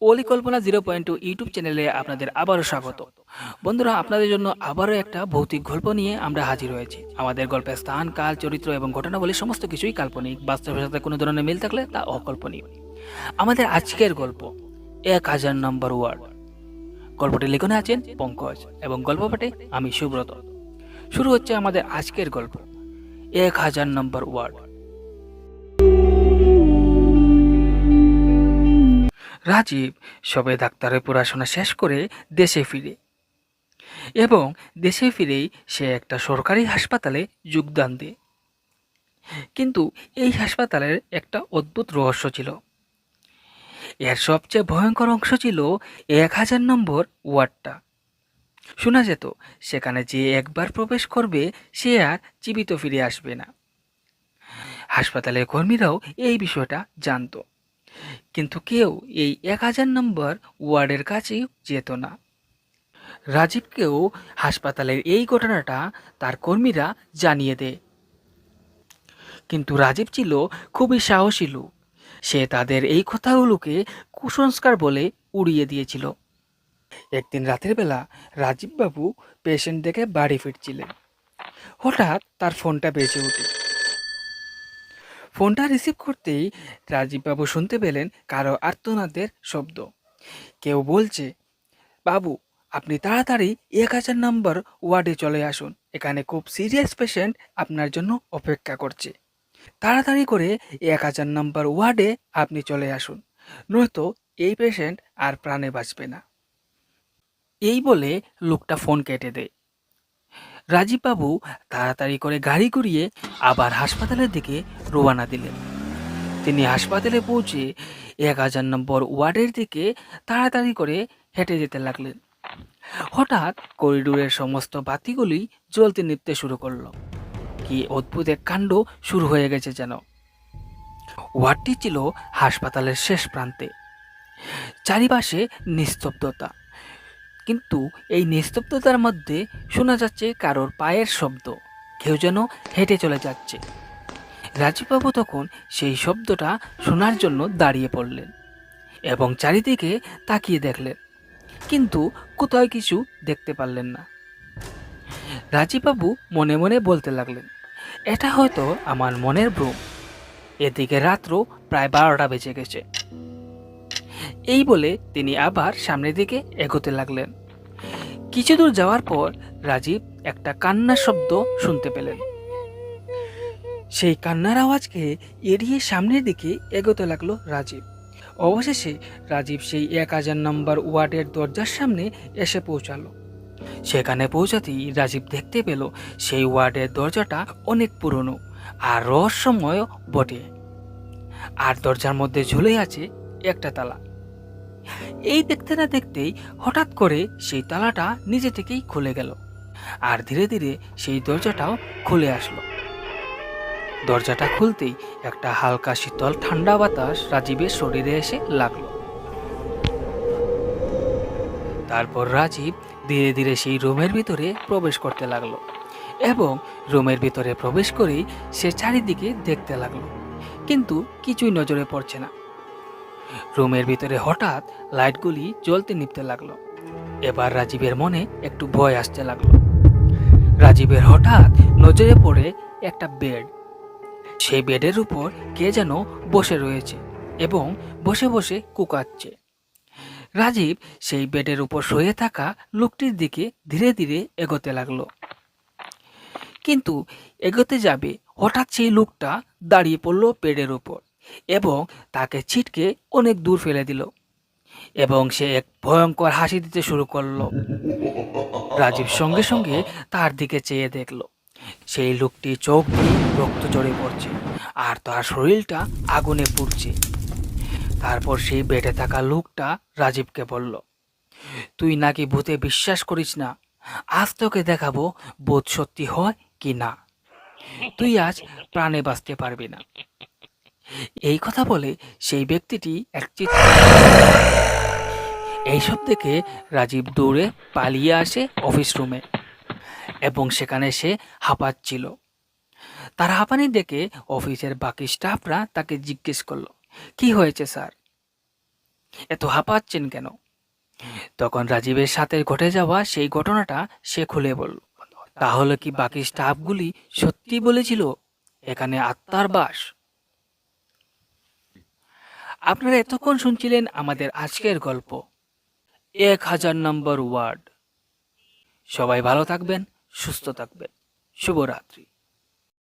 পরিকল্পনা 0.2 ইউটিউব চ্যানেলে আপনাদের আবারও স্বাগত। বন্ধুরা, আপনাদের জন্য আবারও একটা ভৌতিক গল্প নিয়ে আমরা হাজির হয়েছি। আমাদের গল্পের স্থান, কাল, চরিত্র এবং ঘটনাবলী সমস্ত কিছুই কাল্পনিক। বাস্তবের সাথে কোনো ধরনের মিল থাকলে তা অকল্পনীয়। আমাদের আজকের গল্প 1000 নম্বর ওয়ার্ড। গল্পটি লেখনে আছেন পঙ্কজ এবং গল্প পাঠে আমি সুব্রত। শুরু হচ্ছে আমাদের আজকের গল্প 1000 নম্বর ওয়ার্ড। রাজীব সবে ডাক্তারের পড়াশোনা শেষ করে দেশে ফিরে এবং দেশে ফিরেই সে একটা সরকারি হাসপাতালে যোগদান দেয়। কিন্তু এই হাসপাতালের একটা অদ্ভুত রহস্য ছিল। এর সবচেয়ে ভয়ঙ্কর অংশ ছিল 1000 নম্বর ওয়ার্ডটা। শোনা যেত সেখানে যে একবার প্রবেশ করবে সে আর জীবিত ফিরে আসবে না। হাসপাতালের কর্মীরাও এই বিষয়টা জানতো, কিন্তু কেউ এই 1000 নম্বর ওয়ার্ডের কাছেই যেত না। রাজীবকেও হাসপাতালের এই ঘটনাটা তার কর্মীরা জানিয়ে দেয়, কিন্তু রাজীব ছিল খুবই সাহসী লোক। সে তাদের এই কথাগুলোকে কুসংস্কার বলে উড়িয়ে দিয়েছিল। একদিন রাতের বেলা রাজীববাবু পেশেন্ট দেখে বাড়ি ফিরছিলেন। হঠাৎ তার ফোনটা বেজে ওঠে। ফোনটা রিসিভ করতেই রাজীববাবু শুনতে পেলেন কারো আর্তনাদের শব্দ। কেউ বলছে, বাবু, আপনি তাড়াতাড়ি 1000 নম্বর ওয়ার্ডে চলে আসুন, এখানে খুব সিরিয়াস পেশেন্ট আপনার জন্য অপেক্ষা করছে। তাড়াতাড়ি করে 1000 নম্বর ওয়ার্ডে আপনি চলে আসুন, নয়তো এই পেশেন্ট আর প্রাণে বাঁচবে না। এই বলে লোকটা ফোন কেটে দেয়। রাজীববাবু তাড়াতাড়ি করে গাড়ি ঘুরিয়ে আবার হাসপাতালের দিকে রওনা দিলেন। তিনি হাসপাতালে পৌঁছে 1000 নম্বর ওয়ার্ডের দিকে তাড়াতাড়ি করে হেঁটে যেতে লাগলেন। হঠাৎ করিডোরের সমস্ত বাতিগুলি জ্বলতে নিভতে শুরু করলো। কি অদ্ভুত এক কাণ্ড শুরু হয়ে গেছে যেন। ওয়ার্ডটি ছিল হাসপাতালের শেষ প্রান্তে। চারিপাশে নিস্তব্ধতা, কিন্তু এই নিস্তব্ধতার মধ্যে শোনা যাচ্ছে কারোর পায়ের শব্দ। কেউ যেন হেঁটে চলে যাচ্ছে। রাজীববাবু তখন সেই শব্দটা শোনার জন্য দাঁড়িয়ে পড়লেন এবং চারিদিকে তাকিয়ে দেখলেন, কিন্তু কোথাও কিছু দেখতে পারলেন না। রাজীববাবু মনে মনে বলতে লাগলেন, এটা হয়তো আমার মনের ভ্রম। এদিকে রাত্র প্রায় 12টা বেজে গেছে। এই বলে তিনি আবার সামনের দিকে এগোতে লাগলেন। কিছু দূর যাওয়ার পর রাজীব একটা কান্নার শব্দ শুনতে পেলেন। সেই কান্নার আওয়াজকে এড়িয়ে সামনের দিকে এগোতে লাগলো রাজীব। অবশেষে রাজীব সেই 1000 নম্বর ওয়ার্ডের দরজার সামনে এসে পৌঁছালো। সেখানে পৌঁছাতেই রাজীব দেখতে পেল সেই ওয়ার্ডের দরজাটা অনেক পুরনো আর রহস্যময় বটে, আর দরজার মধ্যে ঝুলে আছে একটা তালা। এই দেখতে না দেখতেই হঠাৎ করে সেই তালাটা নিজে থেকেই খুলে গেল, আর ধীরে ধীরে সেই দরজাটাও খুলে আসলো। দরজাটা খুলতেই একটা হালকা শীতল ঠান্ডা বাতাস রাজীবের শরীরে এসে লাগলো। তারপর রাজীব ধীরে ধীরে সেই রুমের ভিতরে প্রবেশ করতে লাগলো এবং রুমের ভিতরে প্রবেশ করেই সে চারিদিকে দেখতে লাগলো, কিন্তু কিছুই নজরে পড়ছে না। রুমের ভিতরে হঠাৎ লাইটগুলি জ্বলতে নিভতে লাগলো। এবার রাজীবের মনে একটু ভয় আসতে লাগলো। রাজীবের হঠাৎ নজরে পড়ে একটা বেড। সেই বেডের উপর কে যেন বসে রয়েছে এবং বসে বসে কুকাচ্ছে। রাজীব সেই বেডের উপর শুয়ে থাকা লোকটির দিকে ধীরে ধীরে এগোতে লাগলো, কিন্তু এগোতে যাবে হঠাৎ সেই লোকটা দাঁড়িয়ে পড়ল বেডের উপর এবং তাকে ছিটকে অনেক দূর ফেলে দিল এবং সে এক ভয়ঙ্কর হাসি দিতে শুরু করলো। রাজীব সঙ্গে সঙ্গে তার দিকে চেয়ে দেখল সেই লোকটি চোখ দিয়ে রক্ত ঝরে পড়ছে আর তার শরীরটা আগুনে পুড়ছে। তারপর সেই বেডে থাকা লোকটা রাজীবকে বলল, তুই নাকি ভূতে বিশ্বাস করিস না, আজ তোকে দেখাবো ভূত সত্যি হয় কি না। তুই আজ প্রাণে বাঁচতে পারবি না। এই কথা বলে সেই ব্যক্তিটি এক এইসব দেখে রাজীব দৌড়ে পালিয়ে আসে অফিস রুমে এবং সেখানে সে হাঁপাচ্ছিল। তার হাঁপানি দেখে অফিসের বাকি স্টাফরা তাকে জিজ্ঞেস করলো, কি হয়েছে স্যার? এত হাঁপাচ্ছেন কেন? তখন রাজীবের সাথে ঘটে যাওয়া সেই ঘটনাটা সে খুলে বলল। তাহলে কি বাকি স্টাফগুলি সত্যি বলেছিল এখানে আত্মার বাস? আপনারা এতক্ষণ শুনছিলেন আমাদের আজকের গল্প 1000 নম্বর ওয়ার্ড। সবাই ভালো থাকবেন, সুস্থ থাকবেন। শুভরাত্রি।